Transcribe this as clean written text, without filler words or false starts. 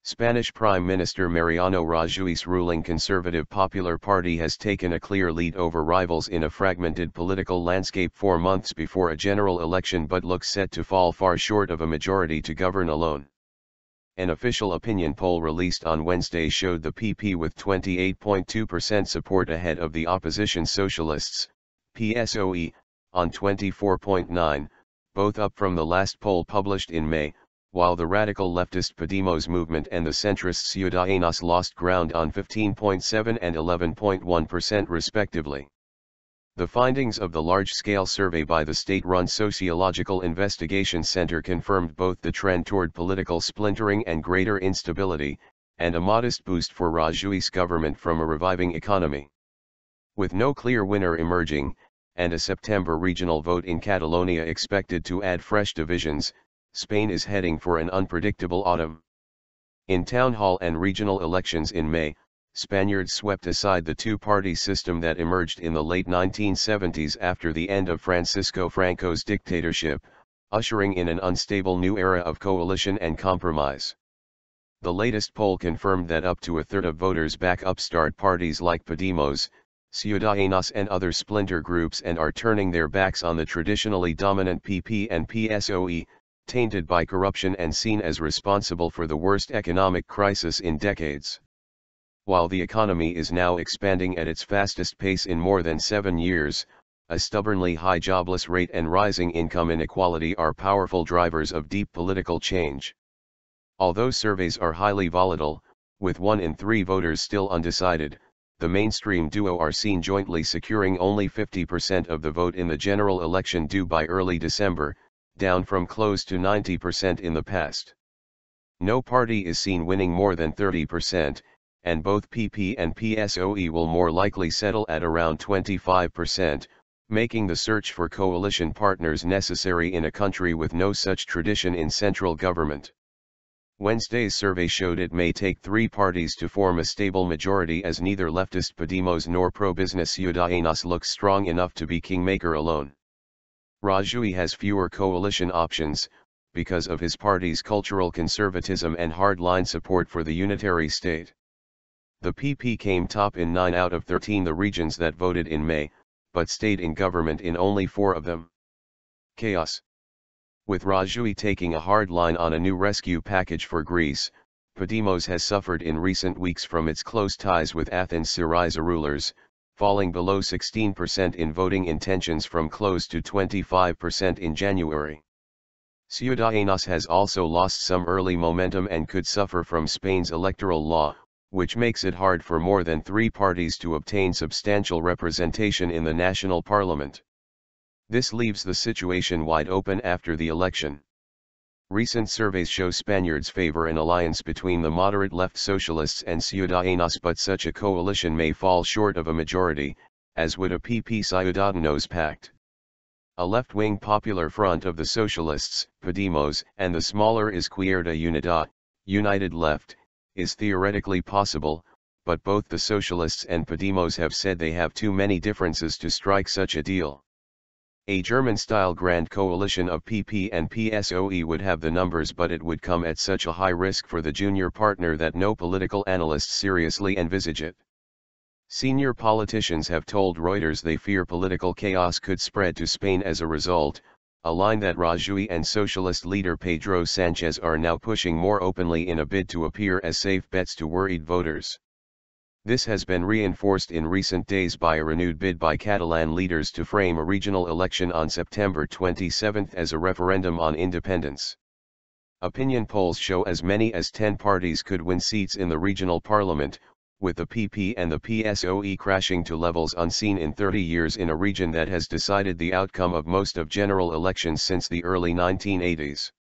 Spanish Prime Minister Mariano Rajoy's ruling Conservative Popular Party has taken a clear lead over rivals in a fragmented political landscape 4 months before a general election, but looks set to fall far short of a majority to govern alone. An official opinion poll released on Wednesday showed the PP with 28.2% support ahead of the opposition Socialists, PSOE, on 24.9%, both up from the last poll published in May, while the radical leftist Podemos movement and the centrist Ciudadanos lost ground on 15.7% and 11.1% respectively. The findings of the large-scale survey by the state-run Sociological Investigation Centre confirmed both the trend toward political splintering and greater instability, and a modest boost for Rajoy's government from a reviving economy. With no clear winner emerging, and a September regional vote in Catalonia expected to add fresh divisions, Spain is heading for an unpredictable autumn. In town hall and regional elections in May, Spaniards swept aside the two-party system that emerged in the late 1970s after the end of Francisco Franco's dictatorship, ushering in an unstable new era of coalition and compromise. The latest poll confirmed that up to a third of voters back upstart parties like Podemos, Ciudadanos and other splinter groups and are turning their backs on the traditionally dominant PP and PSOE, tainted by corruption and seen as responsible for the worst economic crisis in decades. While the economy is now expanding at its fastest pace in more than 7 years, a stubbornly high jobless rate and rising income inequality are powerful drivers of deep political change. Although surveys are highly volatile, with 1 in 3 voters still undecided, the mainstream duo are seen jointly securing only 50% of the vote in the general election due by early December, down from close to 90% in the past. No party is seen winning more than 30%, and both PP and PSOE will more likely settle at around 25%, making the search for coalition partners necessary in a country with no such tradition in central government. Wednesday's survey showed it may take 3 parties to form a stable majority, as neither leftist Podemos nor pro-business Ciudadanos looks strong enough to be kingmaker alone. Rajoy has fewer coalition options, because of his party's cultural conservatism and hard-line support for the unitary state. The PP came top in 9 out of 13 the regions that voted in May, but stayed in government in only 4 of them. Chaos. With Rajoy taking a hard line on a new rescue package for Greece, Podemos has suffered in recent weeks from its close ties with Athens' Syriza rulers, falling below 16% in voting intentions from close to 25% in January. Ciudadanos has also lost some early momentum and could suffer from Spain's electoral law, which makes it hard for more than 3 parties to obtain substantial representation in the national parliament. This leaves the situation wide open after the election. Recent surveys show Spaniards favor an alliance between the moderate left Socialists and Ciudadanos, but such a coalition may fall short of a majority, as would a PP-Ciudadanos pact. A left-wing popular front of the Socialists, Podemos, and the smaller Izquierda Unida, United Left, is theoretically possible, but both the Socialists and Podemos have said they have too many differences to strike such a deal. A German-style grand coalition of PP and PSOE would have the numbers, but it would come at such a high risk for the junior partner that no political analysts seriously envisage it. Senior politicians have told Reuters they fear political chaos could spread to Spain as a result, a line that Rajoy and socialist leader Pedro Sanchez are now pushing more openly in a bid to appear as safe bets to worried voters. This has been reinforced in recent days by a renewed bid by Catalan leaders to frame a regional election on September 27 as a referendum on independence. Opinion polls show as many as 10 parties could win seats in the regional parliament, with the PP and the PSOE crashing to levels unseen in 30 years in a region that has decided the outcome of most of general elections since the early 1980s.